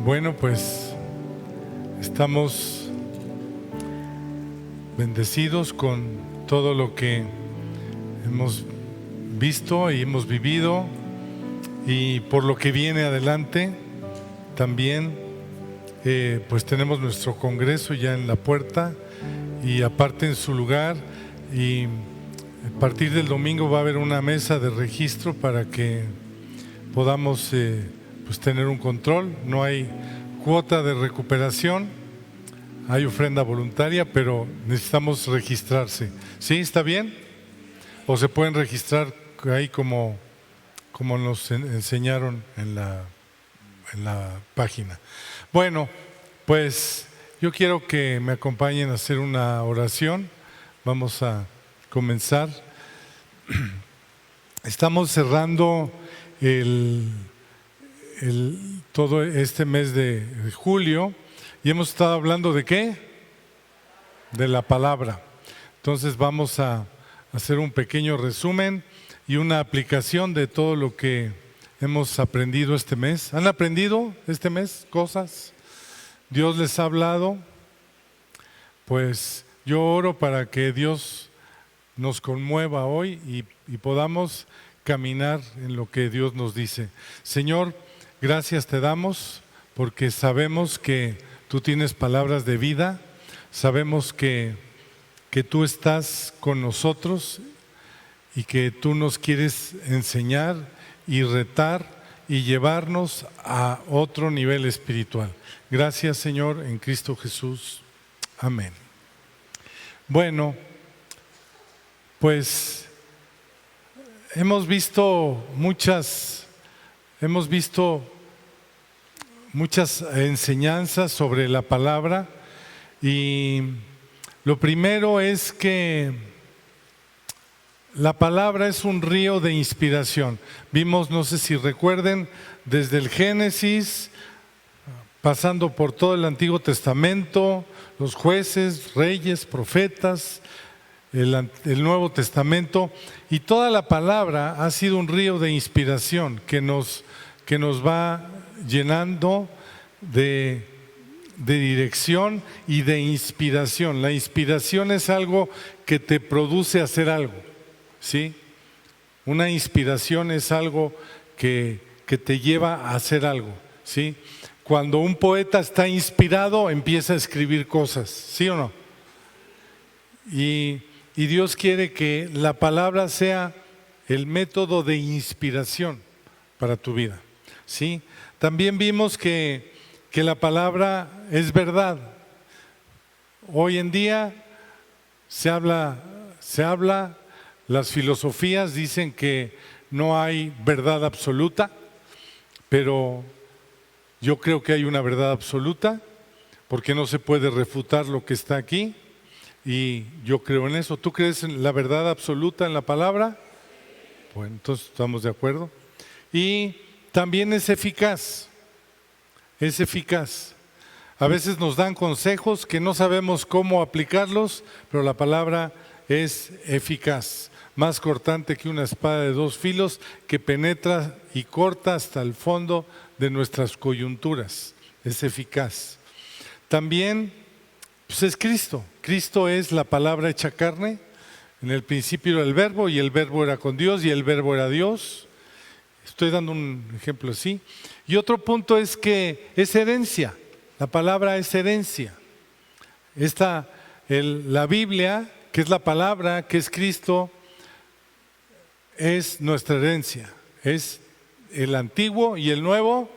Bueno, pues estamos bendecidos con todo lo que hemos visto y hemos vivido, y por lo que viene adelante también. Pues tenemos nuestro congreso ya en la puerta y aparte en su lugar, y a partir del domingo va a haber una mesa de registro para que podamos pues tener un control. No hay cuota de recuperación, hay ofrenda voluntaria, pero necesitamos registrarse. ¿Sí? ¿Está bien? ¿O se pueden registrar ahí como nos enseñaron en la página? Bueno, pues yo quiero que me acompañen a hacer una oración. Vamos a comenzar. Estamos cerrando todo este mes de julio y hemos estado hablando ¿de qué? De la palabra. Entonces vamos a hacer un pequeño resumen y una aplicación de todo lo que hemos aprendido este mes. ¿Han aprendido este mes cosas? ¿Dios les ha hablado? Pues yo oro para que Dios nos conmueva hoy y podamos caminar en lo que Dios nos dice. Señor, gracias te damos porque sabemos que tú tienes palabras de vida, sabemos que tú estás con nosotros y que tú nos quieres enseñar y retar y llevarnos a otro nivel espiritual. Gracias, Señor, en Cristo Jesús. Amén. Bueno, pues hemos visto muchas enseñanzas sobre la palabra, y lo primero es que la palabra es un río de inspiración. Vimos, no sé si recuerden, desde el Génesis, pasando por todo el Antiguo Testamento, los jueces, reyes, profetas, el Nuevo Testamento, y toda la palabra ha sido un río de inspiración que nos va llenando de dirección y de inspiración. La inspiración es algo que te produce hacer algo, ¿sí? Una inspiración es algo que te lleva a hacer algo, ¿sí? Cuando un poeta está inspirado, empieza a escribir cosas, ¿sí o no? Y Dios quiere que la palabra sea el método de inspiración para tu vida, ¿sí? También vimos que la palabra es verdad. Hoy en día se habla, las filosofías dicen que no hay verdad absoluta, pero yo creo que hay una verdad absoluta, porque no se puede refutar lo que está aquí, y yo creo en eso. ¿Tú crees en la verdad absoluta en la palabra? Bueno, entonces estamos de acuerdo. Y también es eficaz. Es eficaz. A veces nos dan consejos que no sabemos cómo aplicarlos, pero la palabra es eficaz, más cortante que una espada de dos filos, que penetra y corta hasta el fondo de nuestras coyunturas. Es eficaz. También pues es Cristo. Cristo es la palabra hecha carne. En el principio era el verbo, y el verbo era con Dios, y el verbo era Dios. Estoy dando un ejemplo así. Y otro punto es que es herencia. La palabra es herencia. La Biblia, que es la palabra, que es Cristo, es nuestra herencia. Es el Antiguo y el Nuevo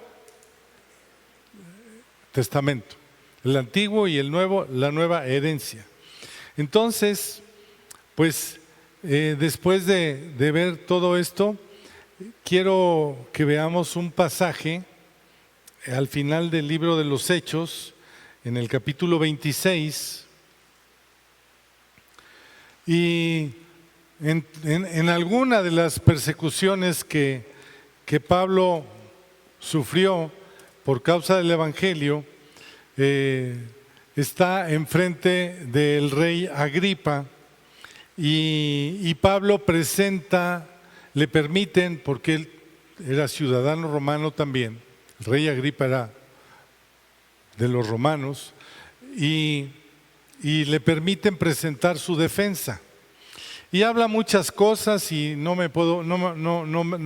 Testamento. El Antiguo y el Nuevo, la nueva herencia. Entonces, pues después de ver todo esto, quiero que veamos un pasaje al final del libro de los Hechos, en el capítulo 26, y en alguna de las persecuciones que Pablo sufrió por causa del Evangelio, está enfrente del rey Agripa, y Pablo le permiten, porque él era ciudadano romano también. El rey Agripa era de los romanos y le permiten presentar su defensa. Y habla muchas cosas y no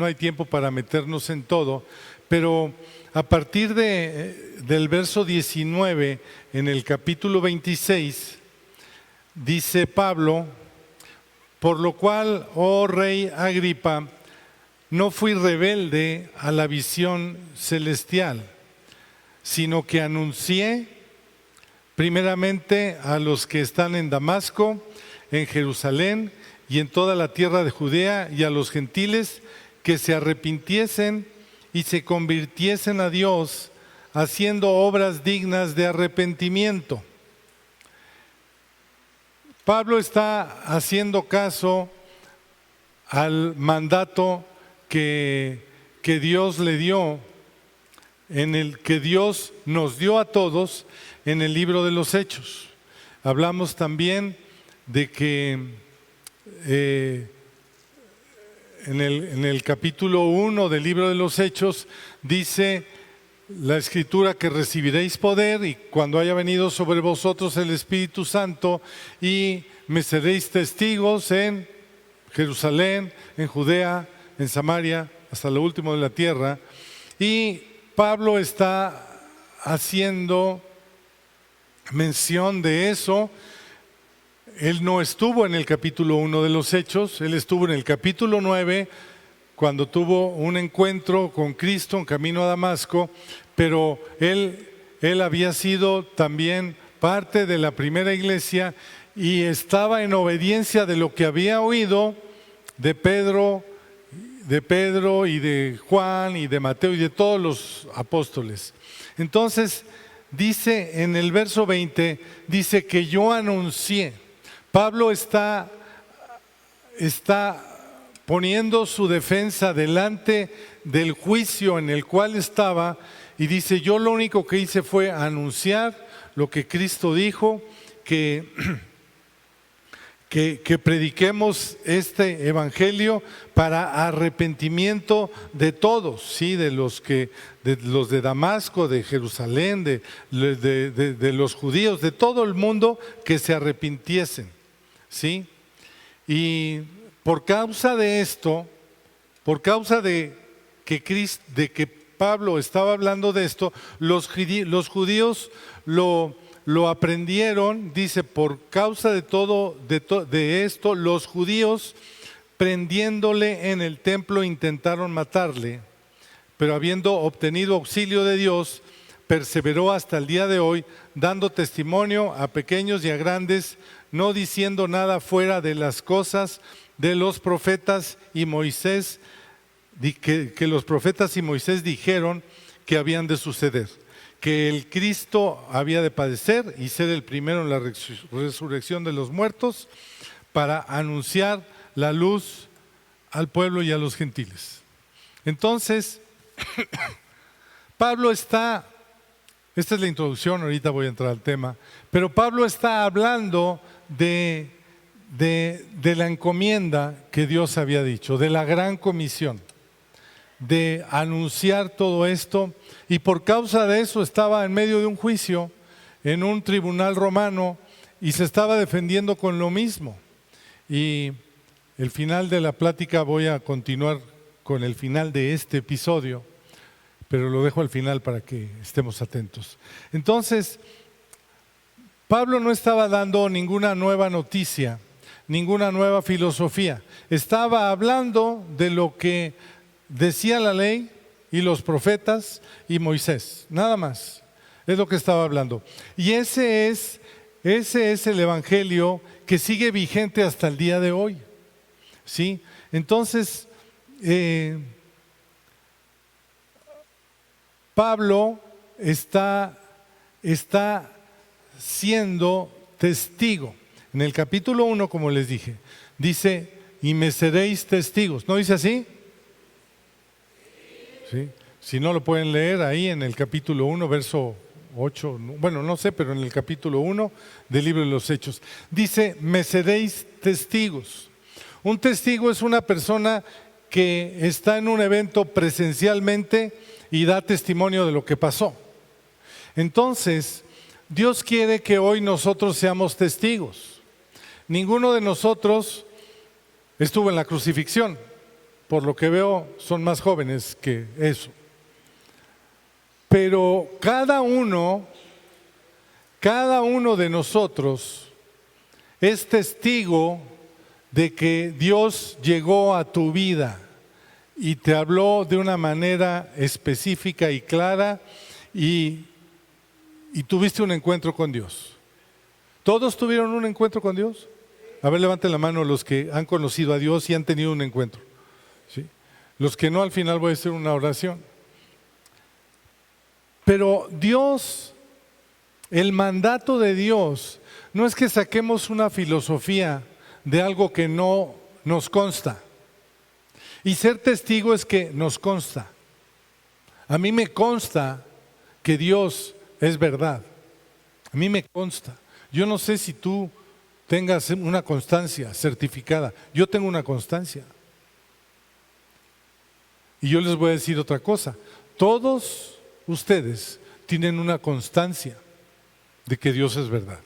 hay tiempo para meternos en todo, pero a partir del verso 19, en el capítulo 26, dice Pablo: por lo cual, oh rey Agripa, no fui rebelde a la visión celestial, sino que anuncié primeramente a los que están en Damasco, en Jerusalén y en toda la tierra de Judea, y a los gentiles que se arrepintiesen y se convirtiesen a Dios, haciendo obras dignas de arrepentimiento. Pablo está haciendo caso al mandato que Dios le dio, en el que Dios nos dio a todos en el libro de los Hechos. Hablamos también de que en el capítulo 1 del libro de los Hechos dice la Escritura que recibiréis poder y cuando haya venido sobre vosotros el Espíritu Santo, y me seréis testigos en Jerusalén, en Judea, en Samaria, hasta lo último de la tierra. Y Pablo está haciendo mención de eso. Él no estuvo en el capítulo 1 de los Hechos, él estuvo en el capítulo 9 cuando tuvo un encuentro con Cristo en camino a Damasco, pero él había sido también parte de la primera iglesia y estaba en obediencia de lo que había oído de Pedro y de Juan y de Mateo y de todos los apóstoles. Entonces dice en el verso 20, dice que yo anuncié. Pablo está poniendo su defensa delante del juicio en el cual estaba y dice: yo lo único que hice fue anunciar lo que Cristo dijo, que prediquemos este evangelio para arrepentimiento de todos, ¿sí? de los de Damasco, de Jerusalén, de los judíos, de todo el mundo, que se arrepintiesen, ¿sí? Y por causa de esto, por causa de que Pablo estaba hablando de esto, los judíos lo aprendieron. Dice: por causa de esto, los judíos, prendiéndole en el templo, intentaron matarle, pero habiendo obtenido auxilio de Dios, perseveró hasta el día de hoy, dando testimonio a pequeños y a grandes, no diciendo nada fuera de las cosas de los profetas y Moisés, que los profetas y Moisés dijeron que habían de suceder, que el Cristo había de padecer y ser el primero en la resurrección de los muertos, para anunciar la luz al pueblo y a los gentiles. Entonces, Pablo esta es la introducción, ahorita voy a entrar al tema, pero Pablo está hablando de la encomienda que Dios había dicho, de la gran comisión, de anunciar todo esto, y por causa de eso estaba en medio de un juicio en un tribunal romano y se estaba defendiendo con lo mismo. Y el final de la plática, voy a continuar con el final de este episodio, pero lo dejo al final para que estemos atentos. Entonces, Pablo no estaba dando ninguna nueva noticia, ninguna nueva filosofía. Estaba hablando de lo que decía la ley y los profetas y Moisés, nada más. Es lo que estaba hablando. Y ese es el evangelio que sigue vigente hasta el día de hoy, ¿sí? Entonces, Pablo está siendo testigo. En el capítulo 1, como les dije, dice: y me seréis testigos. ¿No dice así? ¿Sí? Si no, lo pueden leer ahí en el capítulo 1, verso 8, bueno, no sé, pero en el capítulo 1 del libro de los Hechos. Dice: me seréis testigos. Un testigo es una persona que está en un evento presencialmente y da testimonio de lo que pasó. Entonces, Dios quiere que hoy nosotros seamos testigos. Ninguno de nosotros estuvo en la crucifixión. Por lo que veo, son más jóvenes que eso. Pero cada uno de nosotros es testigo de que Dios llegó a tu vida y te habló de una manera específica y clara y tuviste un encuentro con Dios. ¿Todos tuvieron un encuentro con Dios? A ver, levanten la mano los que han conocido a Dios y han tenido un encuentro. ¿Sí? Los que no, al final voy a hacer una oración. Pero Dios, el mandato de Dios, no es que saquemos una filosofía de algo que no nos consta. Y ser testigo es que nos consta. A mí me consta que Dios es verdad. A mí me consta. Yo no sé si tú tengas una constancia certificada. Yo tengo una constancia. Y yo les voy a decir otra cosa. Todos ustedes tienen una constancia de que Dios es verdad.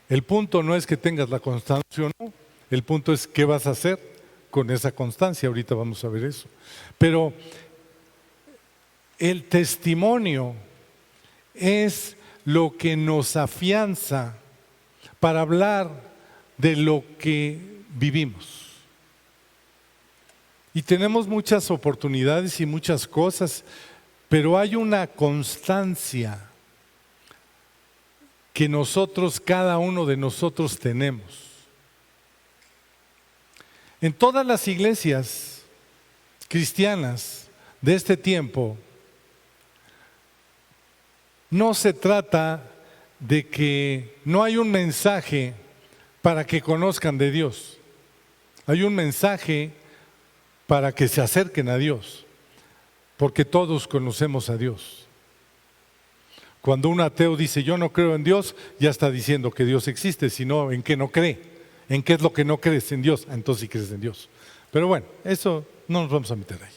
El punto no es que tengas la constancia o no. El punto es qué vas a hacer con esa constancia. Ahorita vamos a ver eso. Pero el testimonio es lo que nos afianza para hablar de lo que vivimos. Y tenemos muchas oportunidades y muchas cosas, pero hay una constancia que nosotros, cada uno de nosotros tenemos. En todas las iglesias cristianas de este tiempo, no se trata de que no hay un mensaje para que conozcan de Dios. Hay un mensaje para que se acerquen a Dios, porque todos conocemos a Dios. Cuando un ateo dice yo no creo en Dios, ya está diciendo que Dios existe, sino en qué no cree. ¿En qué es lo que no crees? En Dios. Entonces sí crees en Dios. Pero bueno, eso no nos vamos a meter ahí.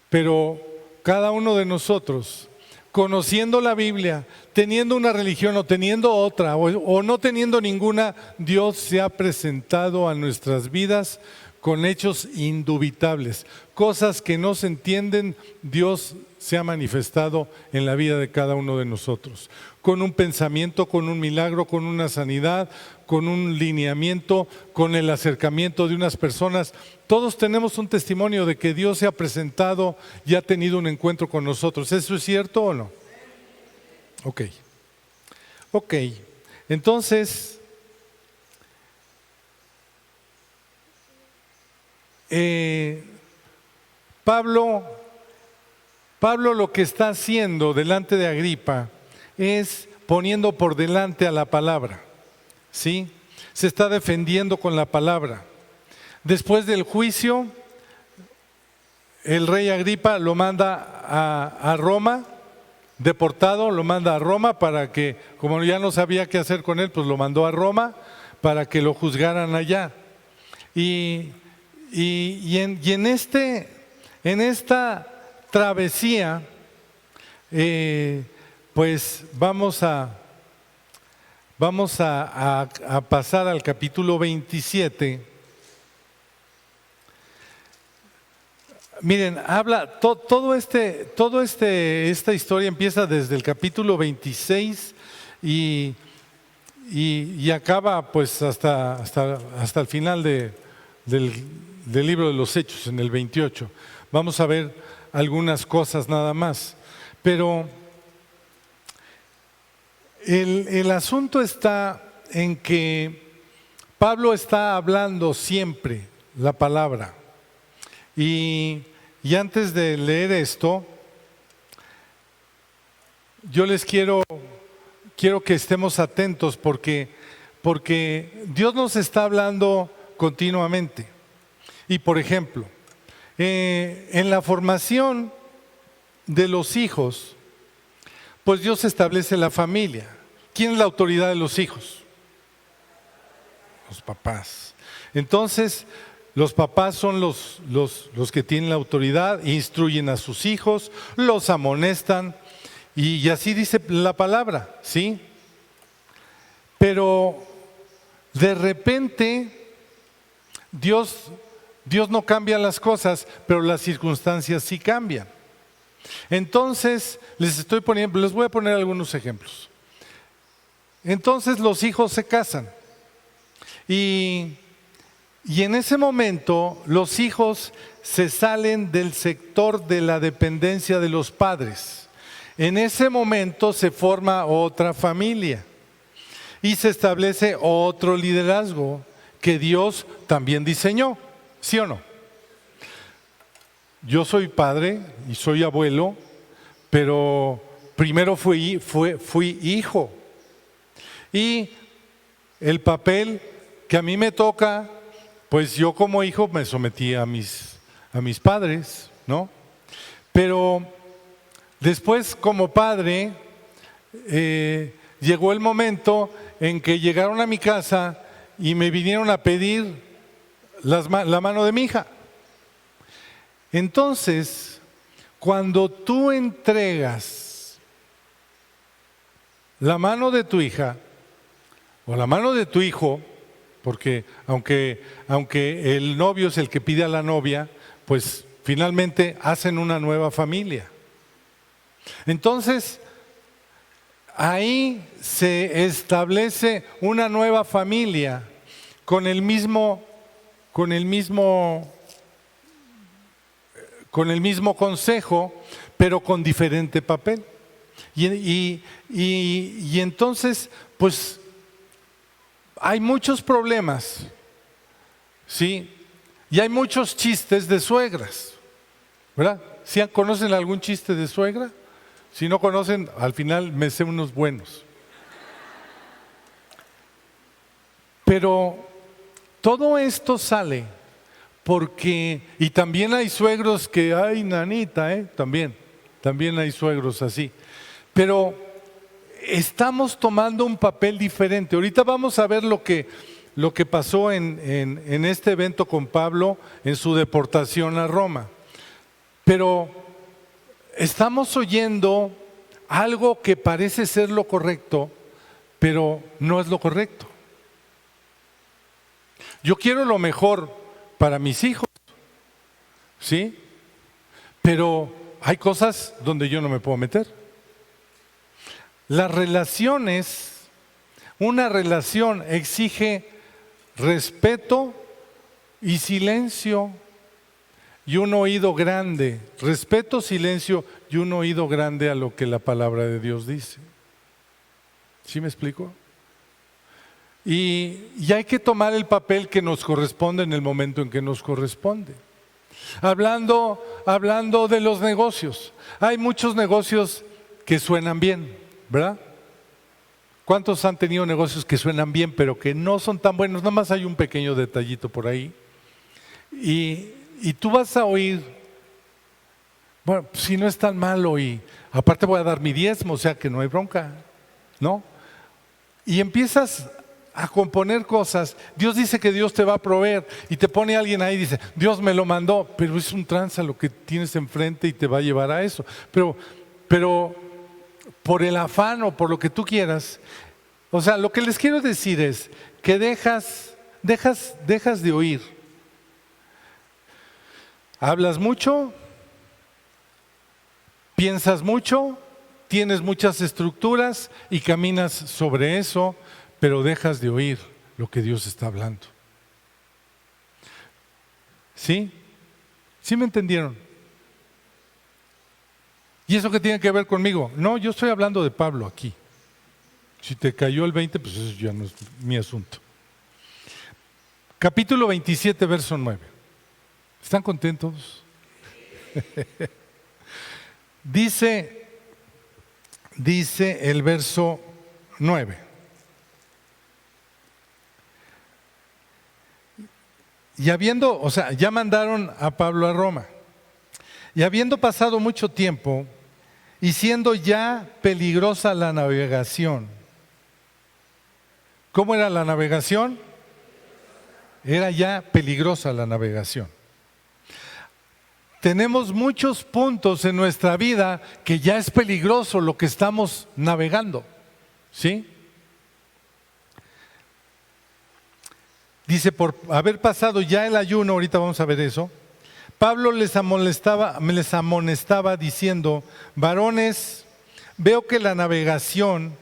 Pero cada uno de nosotros, conociendo la Biblia, teniendo una religión o teniendo otra o no teniendo ninguna, Dios se ha presentado a nuestras vidas con hechos indubitables, cosas que no se entienden. Dios se ha manifestado en la vida de cada uno de nosotros, con un pensamiento, con un milagro, con una sanidad, con un lineamiento, con el acercamiento de unas personas. Todos tenemos un testimonio de que Dios se ha presentado y ha tenido un encuentro con nosotros. ¿Eso es cierto o no? Ok. Entonces, Pablo lo que está haciendo delante de Agripa es poniendo por delante a la palabra, ¿sí? Se está defendiendo con la palabra. Después del juicio, el rey Agripa lo manda a Roma, deportado, lo manda a Roma para que, como ya no sabía qué hacer con él, pues lo mandó a Roma para que lo juzgaran allá. Y en esta travesía, pues vamos a pasar al capítulo 27. Miren, habla esta historia empieza desde el capítulo 26 y acaba pues hasta el final del libro de los Hechos, en el 28. Vamos a ver algunas cosas nada más. Pero el asunto está en que Pablo está hablando siempre la palabra. Y antes de leer esto, yo les quiero que estemos atentos porque Dios nos está hablando continuamente. Y por ejemplo, en la formación de los hijos, pues Dios establece la familia. ¿Quién es la autoridad de los hijos? Los papás. Entonces, Los papás son los que tienen la autoridad, instruyen a sus hijos, los amonestan y así dice la palabra, ¿sí? Pero de repente Dios no cambia las cosas, pero las circunstancias sí cambian. Entonces, les voy a poner algunos ejemplos. Entonces los hijos se casan y en ese momento los hijos se salen del sector de la dependencia de los padres. En ese momento se forma otra familia y se establece otro liderazgo que Dios también diseñó, ¿sí o no? Yo soy padre y soy abuelo, pero primero fui hijo. Y el papel que a mí me toca, pues yo como hijo me sometí a mis padres, ¿no? Pero después como padre, llegó el momento en que llegaron a mi casa y me vinieron a pedir la mano de mi hija. Entonces, cuando tú entregas la mano de tu hija o la mano de tu hijo, porque aunque el novio es el que pide a la novia, pues finalmente hacen una nueva familia. Entonces, ahí se establece una nueva familia con el mismo consejo, pero con diferente papel. Y entonces, pues, hay muchos problemas, ¿sí? Y hay muchos chistes de suegras, ¿verdad? ¿Sí conocen algún chiste de suegra? Si no conocen, al final me sé unos buenos. Pero todo esto sale porque, y también hay suegros que, ay, nanita, también hay suegros así. Pero estamos tomando un papel diferente. Ahorita vamos a ver lo que pasó en este evento con Pablo en su deportación a Roma. Pero estamos oyendo algo que parece ser lo correcto, pero no es lo correcto. Yo quiero lo mejor para mis hijos, ¿sí? Pero hay cosas donde yo no me puedo meter. Las relaciones, una relación exige respeto y silencio y un oído grande. Respeto, silencio y un oído grande a lo que la palabra de Dios dice. ¿Sí me explico? Y hay que tomar el papel que nos corresponde en el momento en que nos corresponde. Hablando de los negocios, hay muchos negocios que suenan bien, ¿verdad? ¿Cuántos han tenido negocios que suenan bien pero que no son tan buenos? Nada más hay un pequeño detallito por ahí. Y tú vas a oír, bueno, si no es tan malo y aparte voy a dar mi diezmo, o sea que no hay bronca, ¿no? Y empiezas a componer cosas. Dios dice que Dios te va a proveer y te pone alguien ahí y dice, Dios me lo mandó, pero es un tranza lo que tienes enfrente y te va a llevar a eso. Pero por el afán o por lo que tú quieras, o sea, lo que les quiero decir es que dejas de oír. Hablas mucho, piensas mucho, tienes muchas estructuras y caminas sobre eso, pero dejas de oír lo que Dios está hablando. ¿Sí? ¿Sí me entendieron? ¿Y eso qué tiene que ver conmigo? No, yo estoy hablando de Pablo aquí. Si te cayó el 20, pues eso ya no es mi asunto. Capítulo 27, verso 9. ¿Están contentos? Dice el verso 9. Y ya mandaron a Pablo a Roma. Y habiendo pasado mucho tiempo y siendo ya peligrosa la navegación. ¿Cómo era la navegación? era ya peligrosa la navegación. Tenemos muchos puntos en nuestra vida que ya es peligroso lo que estamos navegando, ¿sí? Dice, por haber pasado ya el ayuno, ahorita vamos a ver eso, Pablo les amonestaba diciendo, varones, veo que la navegación,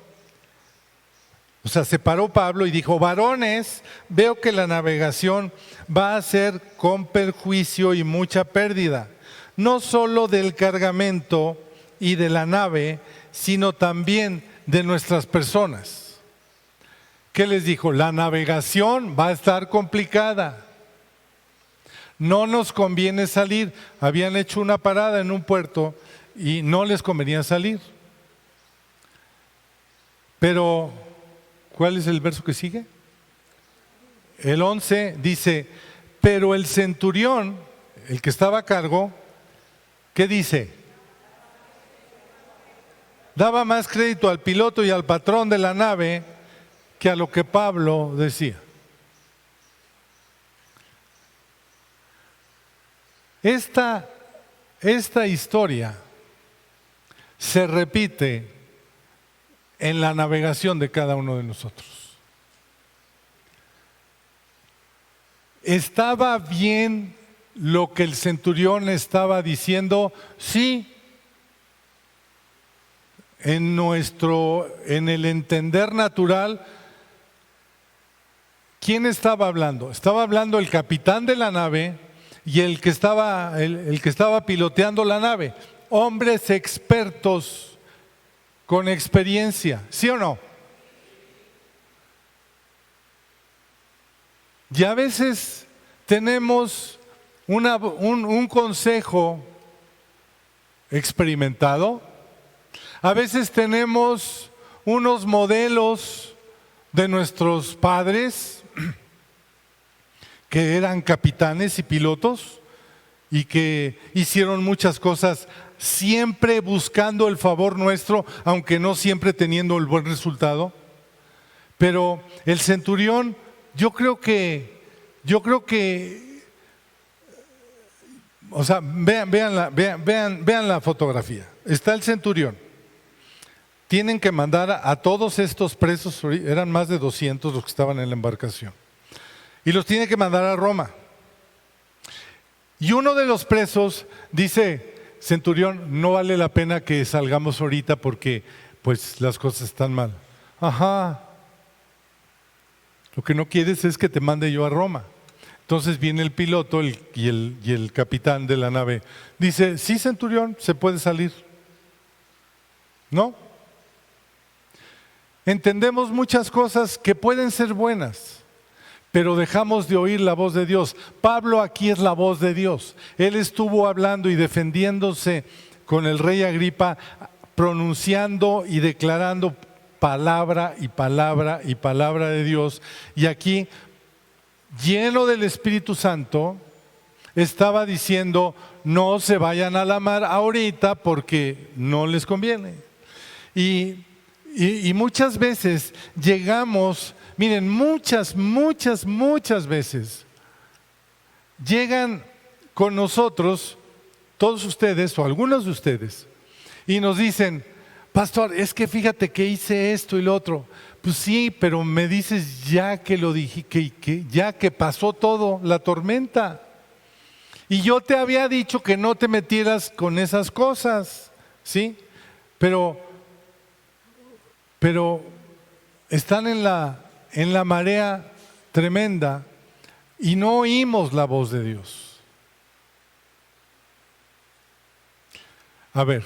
o sea, se paró Pablo y dijo, varones, veo que la navegación va a ser con perjuicio y mucha pérdida, no solo del cargamento y de la nave, sino también de nuestras personas. ¿Qué les dijo? La navegación va a estar complicada. No nos conviene salir. Habían hecho una parada en un puerto y no les convenía salir. Pero, ¿cuál es el verso que sigue? El 11 dice, pero el centurión, el que estaba a cargo, ¿qué dice? Daba más crédito al piloto y al patrón de la nave que a lo que Pablo decía. Esta historia se repite en la navegación de cada uno de nosotros. ¿Estaba bien lo que el centurión estaba diciendo? Sí. En el entender natural, ¿quién estaba hablando? Estaba hablando el capitán de la nave y el que estaba piloteando la nave. Hombres expertos con experiencia, ¿sí o no? Y a veces tenemos un consejo experimentado, a veces tenemos unos modelos de nuestros padres que eran capitanes y pilotos y que hicieron muchas cosas siempre buscando el favor nuestro, aunque no siempre teniendo el buen resultado. Pero el centurión, yo creo que, o sea, vean la fotografía. Está el centurión. Tienen que mandar a todos estos presos, eran más de 200 los que estaban en la embarcación, y los tiene que mandar a Roma. Y uno de los presos dice, centurión, no vale la pena que salgamos ahorita porque pues las cosas están mal. Ajá, lo que no quieres es que te mande yo a Roma. Entonces viene el piloto y el capitán de la nave. Dice, sí, centurión, se puede salir. ¿No? Entendemos muchas cosas que pueden ser buenas, pero dejamos de oír la voz de Dios. Pablo aquí es la voz de Dios. Él estuvo hablando y defendiéndose con el rey Agripa, pronunciando y declarando palabra y palabra y palabra de Dios. Y aquí, lleno del Espíritu Santo, estaba diciendo, no se vayan a la mar ahorita porque no les conviene. Y muchas veces llegamos, miren, muchas veces llegan con nosotros, todos ustedes o algunos de ustedes, y nos dicen, pastor, es que fíjate que hice esto y lo otro. Pues sí, pero me dices ya que lo dije, que ya que pasó todo, la tormenta. Y yo te había dicho que no te metieras con esas cosas, ¿sí? Pero están en la marea tremenda y no oímos la voz de Dios. A ver,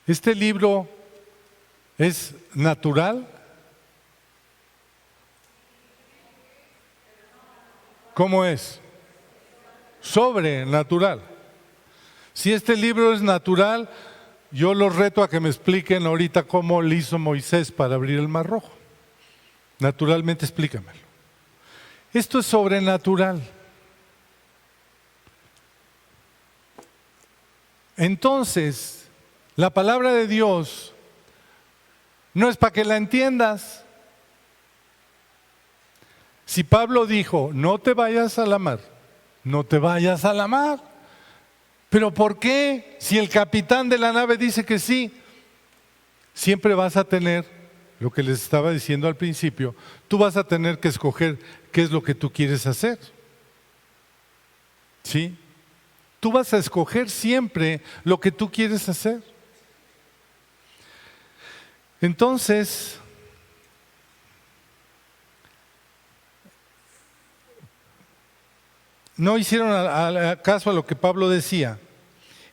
¿este libro es natural? ¿Cómo es? Sobrenatural. Si este libro es natural, yo los reto a que me expliquen ahorita cómo le hizo Moisés para abrir el Mar Rojo. Naturalmente, explícamelo. Esto es sobrenatural. Entonces, la palabra de Dios no es para que la entiendas. Si Pablo dijo, no te vayas a la mar, no te vayas a la mar. ¿Pero por qué? Si el capitán de la nave dice que sí, siempre vas a tener, lo que les estaba diciendo al principio, tú vas a tener que escoger qué es lo que tú quieres hacer. ¿Sí? Tú vas a escoger siempre lo que tú quieres hacer. Entonces, no hicieron caso a lo que Pablo decía.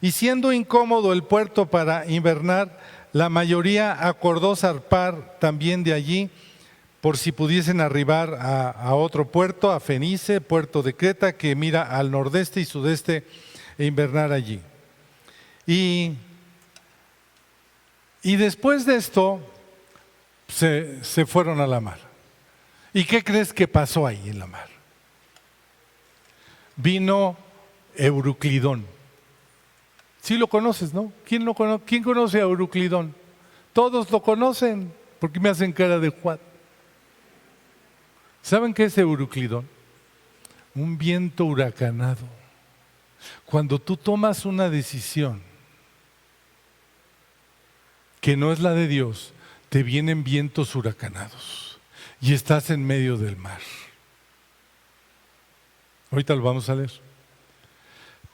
Y siendo incómodo el puerto para invernar, la mayoría acordó zarpar también de allí, por si pudiesen arribar a otro puerto, a Fenice, puerto de Creta, que mira al nordeste y sudeste, e invernar allí. Y después de esto, se fueron a la mar. ¿Y qué crees que pasó ahí en la mar? Vino Euruclidón. Sí lo conoces, ¿no? ¿Quién conoce a Euruclidón? Todos lo conocen. ¿Por qué me hacen cara de Juan? ¿Saben qué es Euruclidón? Un viento huracanado. Cuando tú tomas una decisión que no es la de Dios, te vienen vientos huracanados y estás en medio del mar. Ahorita lo vamos a leer.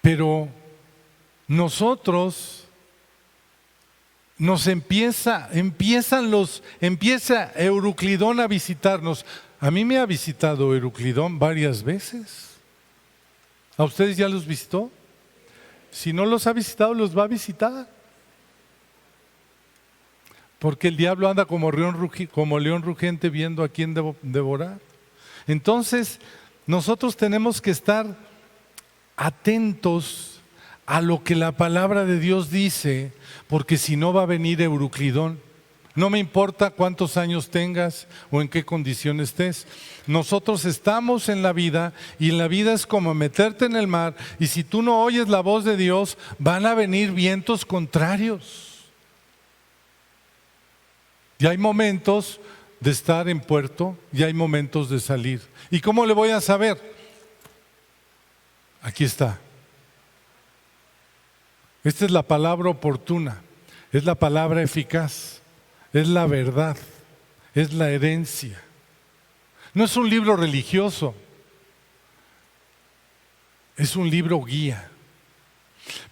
Pero nosotros empieza Euruclidón a visitarnos. A mí me ha visitado Euruclidón varias veces. ¿A ustedes ya los visitó? Si no los ha visitado, los va a visitar. Porque el diablo anda como león rugente viendo a quién devorar. Entonces, nosotros tenemos que estar atentos a lo que la palabra de Dios dice, porque si no va a venir Euruclidón. No me importa cuántos años tengas o en qué condición estés. Nosotros estamos en la vida y en la vida es como meterte en el mar, y si tú no oyes la voz de Dios, van a venir vientos contrarios. Y hay momentos de estar en puerto y hay momentos de salir. ¿Y cómo le voy a saber? Aquí está. Esta es la palabra oportuna, es la palabra eficaz, es la verdad, es la herencia. No es un libro religioso, es un libro guía,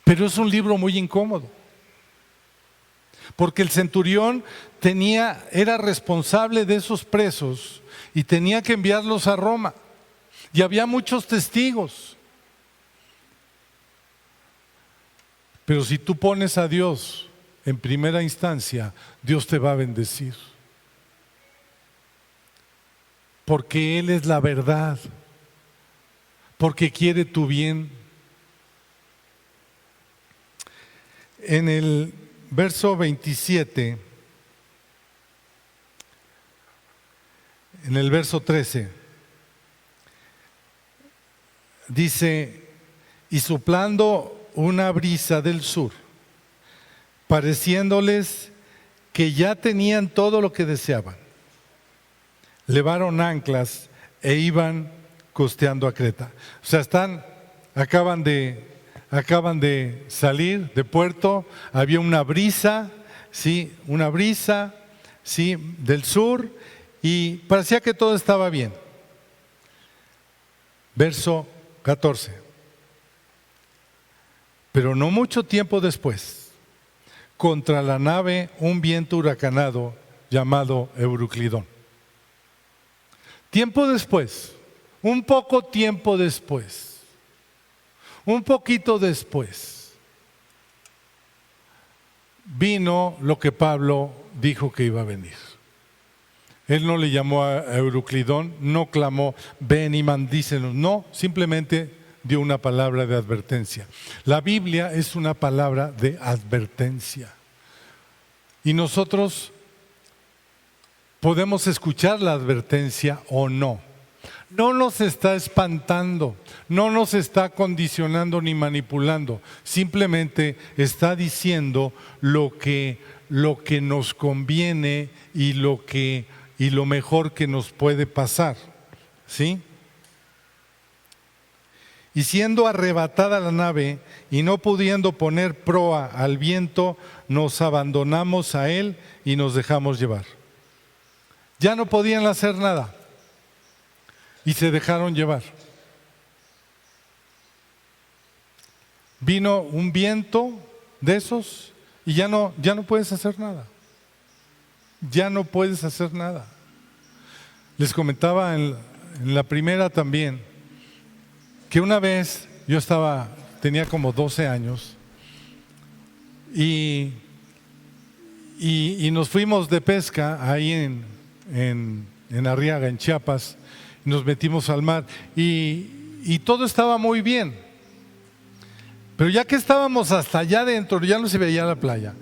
pero es un libro muy incómodo. Porque el centurión era responsable de esos presos y tenía que enviarlos a Roma. Y había muchos testigos. Pero si tú pones a Dios en primera instancia, Dios te va a bendecir. Porque Él es la verdad. Porque quiere tu bien. En el verso 27, en el verso 13, dice: y soplando una brisa del sur, pareciéndoles que ya tenían todo lo que deseaban, levaron anclas e iban costeando a Creta. O sea, acaban de salir de puerto, había una brisa, ¿sí? ¿Sí? Del sur, y parecía que todo estaba bien. Verso 14. Pero no mucho tiempo después, contra la nave un viento huracanado llamado Euruclidón. Tiempo después, un poco tiempo después, un poquito después, vino lo que Pablo dijo que iba a venir. Él no le llamó a Euruclidón, no clamó, ven y maldícenos, no, simplemente dio una palabra de advertencia. La Biblia es una palabra de advertencia. Y nosotros podemos escuchar la advertencia o no. No nos está espantando, no nos está condicionando ni manipulando, simplemente está diciendo lo que nos conviene y lo mejor que nos puede pasar. ¿sí? Y siendo arrebatada la nave y no pudiendo poner proa al viento, nos abandonamos a él y nos dejamos llevar. Ya no podían hacer nada y se dejaron llevar. Vino un viento de esos y ya no puedes hacer nada. Ya no puedes hacer nada. Les comentaba en la primera también que una vez yo tenía como 12 años y nos fuimos de pesca ahí en Arriaga, en Chiapas, y nos metimos al mar y todo estaba muy bien. Pero ya que estábamos hasta allá adentro, ya no se veía la playa.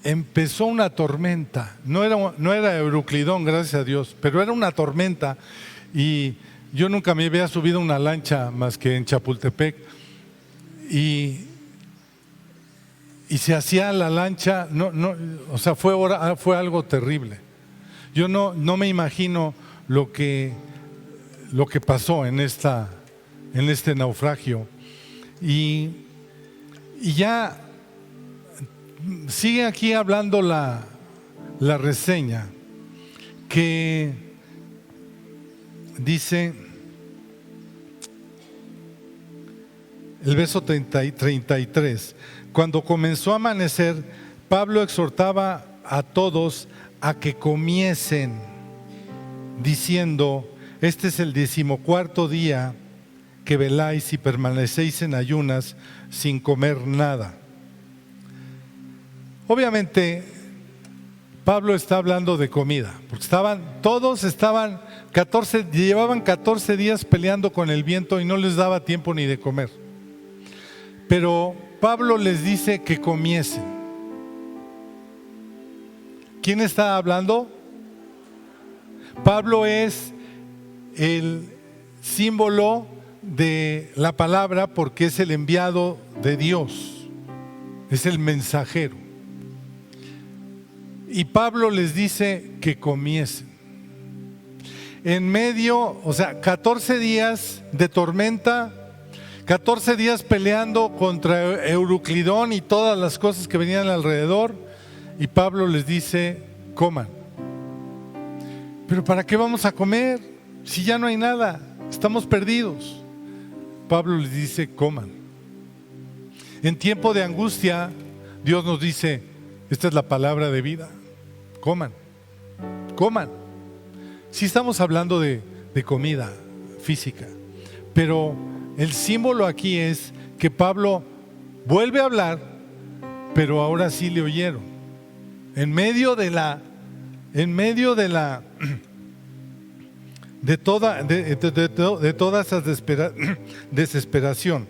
Empezó una tormenta, no era Euroclidón, gracias a Dios, pero era una tormenta y yo nunca me había subido a una lancha más que en Chapultepec y se hacía la lancha, o sea, fue algo terrible. Yo no me imagino lo que pasó en este naufragio y ya sigue aquí hablando la reseña que dice el verso 33: cuando comenzó a amanecer, Pablo exhortaba a todos a que comiesen, diciendo: este es el 14º día que veláis y permanecéis en ayunas sin comer nada. Obviamente Pablo está hablando de comida, porque llevaban 14 días peleando con el viento y no les daba tiempo ni de comer. Pero Pablo les dice que comiesen. ¿Quién está hablando? Pablo es el símbolo de la palabra porque es el enviado de Dios, es el mensajero. Y Pablo les dice que comiesen. En medio, 14 días de tormenta, 14 días peleando contra Euroclidón y todas las cosas que venían alrededor, y Pablo les dice: coman. ¿Pero para qué vamos a comer? Si ya no hay nada, estamos perdidos. Pablo les dice: coman. En tiempo de angustia, Dios nos dice: esta es la palabra de vida. Coman, coman. Sí estamos hablando de comida física, pero el símbolo aquí es que Pablo vuelve a hablar, pero ahora sí le oyeron. En medio de toda esa desesperación.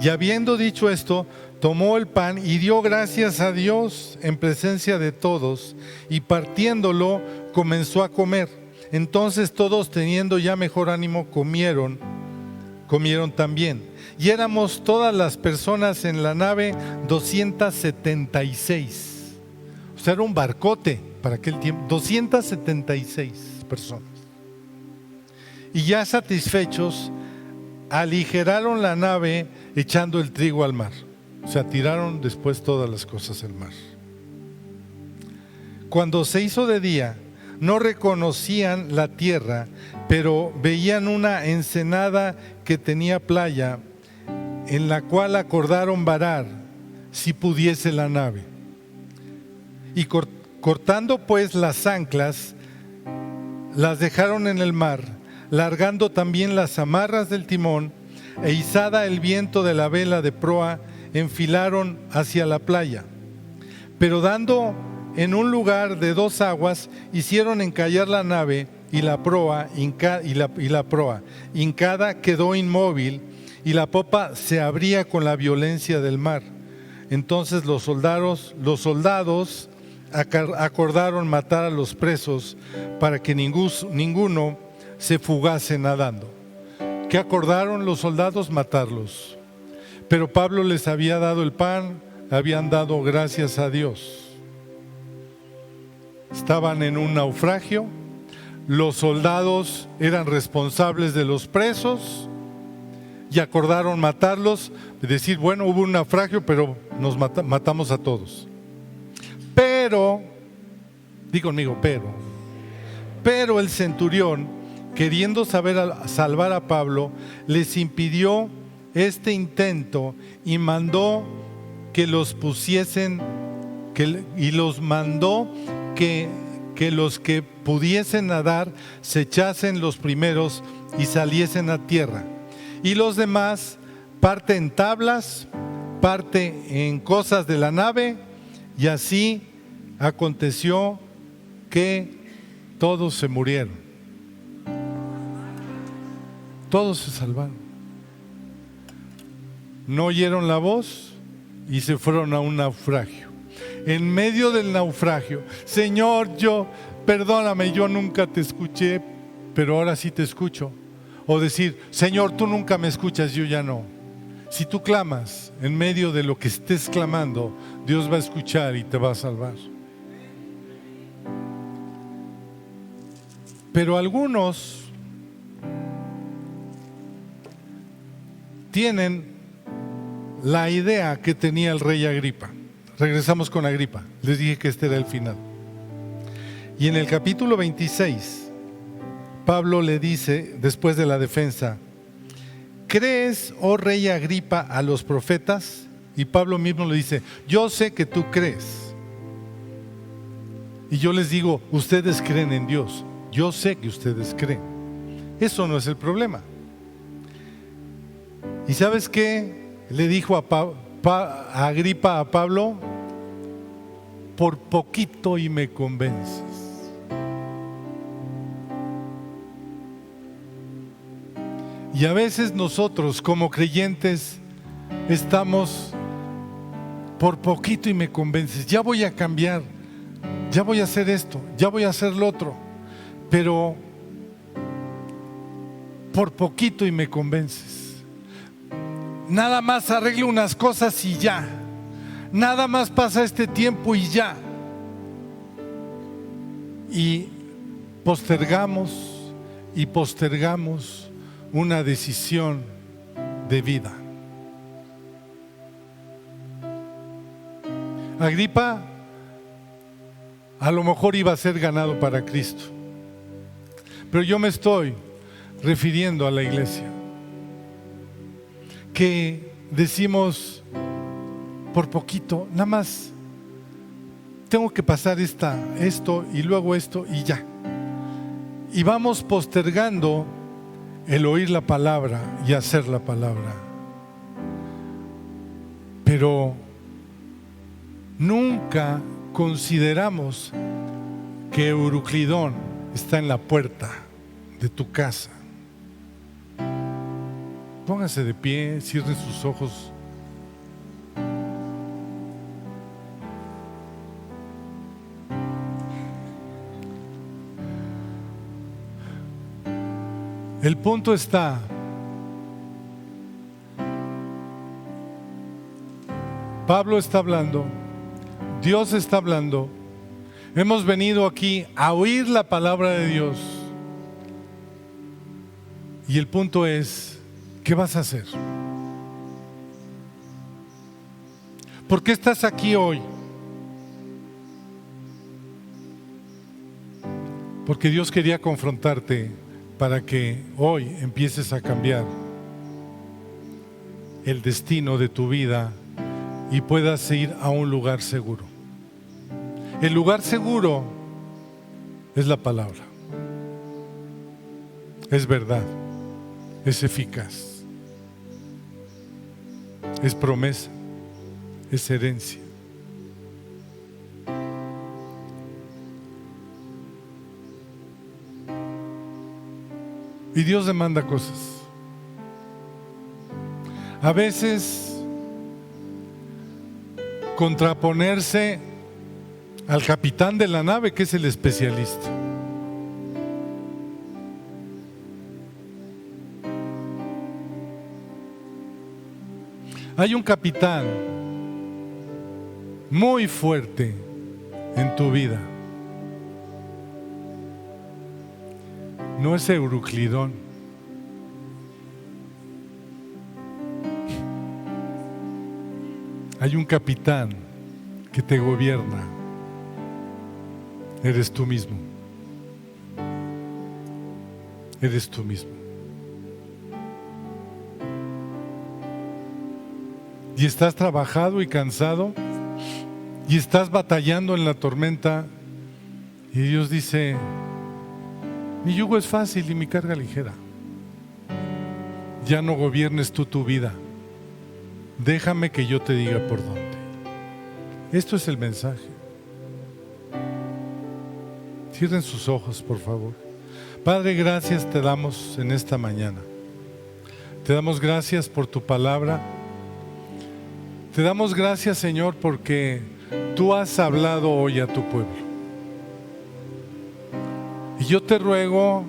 Y habiendo dicho esto, tomó el pan y dio gracias a Dios en presencia de todos, y partiéndolo comenzó a comer. Entonces todos, teniendo ya mejor ánimo, comieron también. Y éramos todas las personas en la nave 276. O sea, era un barcote para aquel tiempo. 276 personas. Y ya satisfechos, aligeraron la nave echando el trigo al mar. O sea, tiraron después todas las cosas al mar. Cuando se hizo de día, no reconocían la tierra, pero veían una ensenada que tenía playa, en la cual acordaron varar, si pudiese la nave. Y cortando pues las anclas, las dejaron en el mar, largando también las amarras del timón, e izada el viento de la vela de proa, enfilaron hacia la playa. Pero dando en un lugar de 2 aguas, hicieron encallar la nave, y la proa hincada quedó inmóvil, y la popa se abría con la violencia del mar. Entonces los soldados acordaron matar a los presos, para que ninguno se fugase nadando. ¿Qué acordaron los soldados? Matarlos. Pero Pablo les había dado el pan, habían dado gracias a Dios. Estaban en un naufragio, los soldados eran responsables de los presos y acordaron matarlos, decir, bueno, hubo un naufragio, pero nos matamos a todos. Pero, di conmigo, pero el centurión, queriendo salvar a Pablo, les impidió este intento y mandó que los pusiesen, y los mandó que los que pudiesen nadar se echasen los primeros y saliesen a tierra. Y los demás, parte en tablas, parte en cosas de la nave, y así aconteció que todos se murieron. Todos se salvaron. No oyeron la voz y se fueron a un naufragio. En medio del naufragio, Señor, perdóname, yo nunca te escuché, pero ahora sí te escucho. O decir, Señor, tú nunca me escuchas, yo ya no. Si tú clamas en medio de lo que estés clamando, Dios va a escuchar y te va a salvar. Pero algunos tienen la idea que tenía el rey Agripa. Regresamos con Agripa. Les dije que este era el final. Y en el capítulo 26, Pablo le dice, después de la defensa, ¿crees, oh rey Agripa, a los profetas? Y Pablo mismo le dice, yo sé que tú crees. Y yo les digo, ustedes creen en Dios. Yo sé que ustedes creen. Eso no es el problema. ¿Y sabes qué le dijo a Agripa a Pablo? Por poquito y me convences. Y a veces nosotros como creyentes estamos por poquito y me convences. Ya voy a cambiar, ya voy a hacer esto, ya voy a hacer lo otro. Pero por poquito y me convences. Nada más arreglo unas cosas y ya. Nada más pasa este tiempo y ya. Y postergamos y postergamos una decisión de vida. Agripa a lo mejor iba a ser ganado para Cristo, pero yo me estoy refiriendo a la iglesia, que decimos por poquito, nada más tengo que pasar esto y luego esto y ya. Y vamos postergando el oír la palabra y hacer la palabra. Pero nunca consideramos que Euroclidón está en la puerta de tu casa. Póngase de pie, cierre sus ojos. El punto está, Pablo está hablando, Dios está hablando, hemos venido aquí a oír la palabra de Dios. Y el punto es, ¿qué vas a hacer? ¿Por qué estás aquí hoy? Porque Dios quería confrontarte para que hoy empieces a cambiar el destino de tu vida y puedas ir a un lugar seguro. El lugar seguro es la palabra. Es verdad, es eficaz, es promesa, es herencia. Y Dios demanda cosas. A veces contraponerse al capitán de la nave, que es el especialista. Hay un capitán muy fuerte en tu vida. no es Euruclidón. Hay un capitán que te gobierna. Eres tú mismo. Eres tú mismo. Y estás trabajado y cansado y estás batallando en la tormenta y Dios dice: mi yugo es fácil y mi carga ligera. Ya no gobiernes tú tu vida. Déjame que yo te diga por dónde. Esto es el mensaje. Cierren sus ojos, por favor. Padre, gracias te damos en esta mañana. Te damos gracias por tu palabra. Te damos gracias, Señor, porque tú has hablado hoy a tu pueblo. Y yo te ruego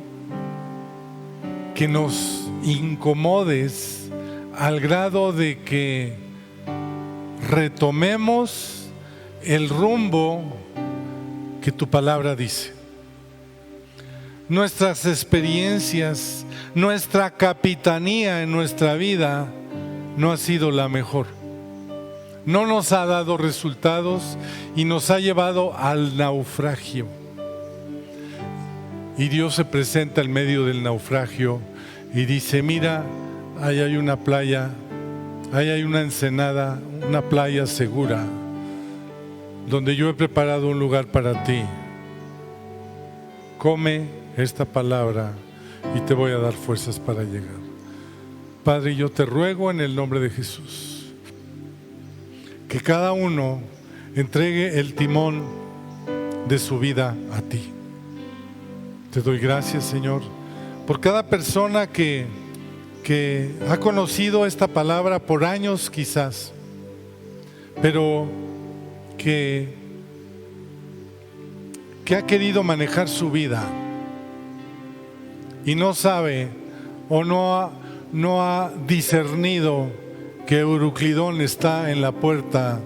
que nos incomodes al grado de que retomemos el rumbo que tu palabra dice. Nuestras experiencias, nuestra capitanía en nuestra vida no ha sido la mejor. No nos ha dado resultados y nos ha llevado al naufragio. Y Dios se presenta en medio del naufragio y dice: mira, ahí hay una playa, ahí hay una ensenada, una playa segura, donde yo he preparado un lugar para ti. Come esta palabra y te voy a dar fuerzas para llegar. Padre, yo te ruego en el nombre de Jesús que cada uno entregue el timón de su vida a ti. Te doy gracias, Señor, por cada persona que ha conocido esta palabra por años quizás, pero que ha querido manejar su vida y no sabe o no ha discernido que Euruclidón está en la puerta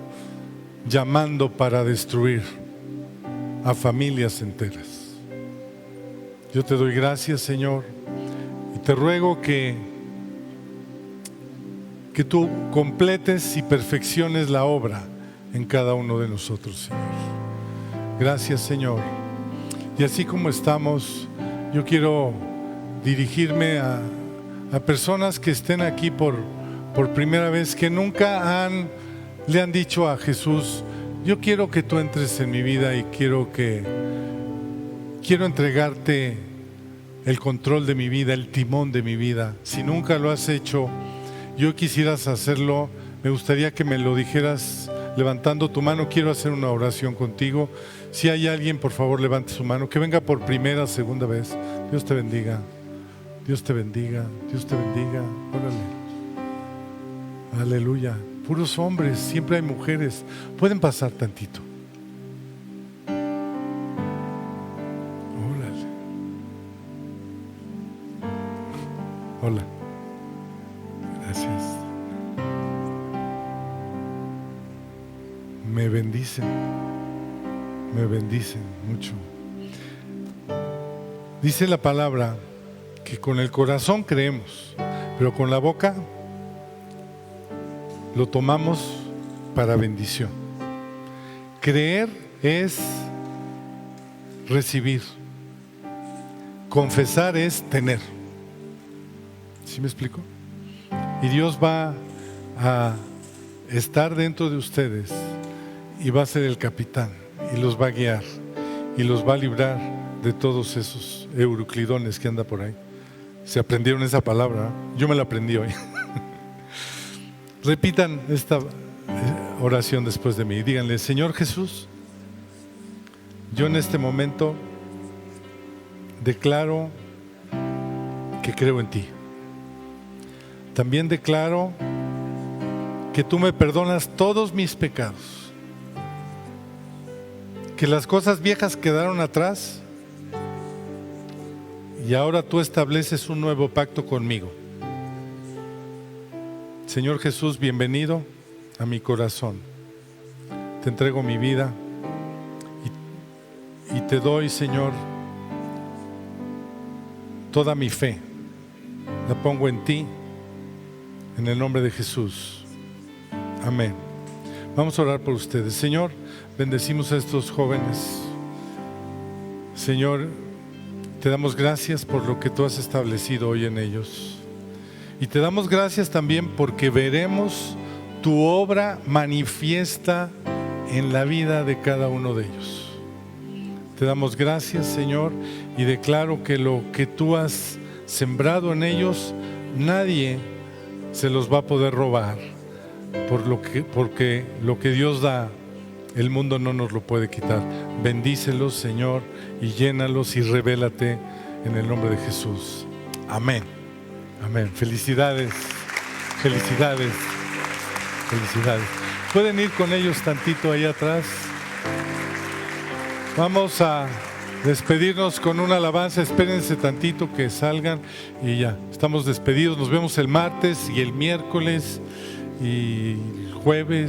llamando para destruir a familias enteras. Yo te doy gracias, Señor, y te ruego que tú completes y perfecciones la obra en cada uno de nosotros, Señor. Gracias, Señor. Y así como estamos, yo quiero dirigirme a personas que estén aquí por primera vez, que nunca le han dicho a Jesús: yo quiero que tú entres en mi vida y quiero entregarte el control de mi vida, el timón de mi vida. Si nunca lo has hecho, yo quisieras hacerlo, me gustaría que me lo dijeras levantando tu mano. Quiero hacer una oración contigo. Si hay alguien, por favor, levante su mano, que venga por primera, segunda vez. Dios te bendiga. Dios te bendiga. Dios te bendiga. Órale. Aleluya. Puros hombres, siempre hay mujeres. Pueden pasar tantito. Órale. Hola. Gracias. Me bendicen mucho. Dice la palabra que con el corazón creemos, pero con la boca lo tomamos para bendición. Creer es recibir. Confesar es tener. ¿Sí me explico? Y Dios va a estar dentro de ustedes y va a ser el capitán y los va a guiar y los va a librar de todos esos euruclidones que anda por ahí. ¿Se aprendieron esa palabra? Yo me la aprendí hoy. Repitan esta oración después de mí. Díganle: Señor Jesús, yo en este momento declaro que creo en ti. También declaro que tú me perdonas todos mis pecados, que las cosas viejas quedaron atrás y ahora tú estableces un nuevo pacto conmigo. Señor Jesús, bienvenido a mi corazón. Te entrego mi vida y te doy, Señor, toda mi fe la pongo en ti, en el nombre de Jesús. Amén. Vamos a orar por ustedes. Señor, bendecimos a estos jóvenes. Señor, te damos gracias por lo que tú has establecido hoy en ellos. Y te damos gracias también porque veremos tu obra manifiesta en la vida de cada uno de ellos. Te damos gracias, Señor, y declaro que lo que tú has sembrado en ellos, nadie se los va a poder robar, porque lo que Dios da, el mundo no nos lo puede quitar. Bendícelos, Señor, y llénalos y revélate en el nombre de Jesús. Amén. Amén. Felicidades, felicidades, felicidades. Pueden ir con ellos tantito ahí atrás. Vamos a despedirnos con una alabanza. Espérense tantito que salgan y ya, estamos despedidos. Nos vemos el martes y el miércoles y el jueves.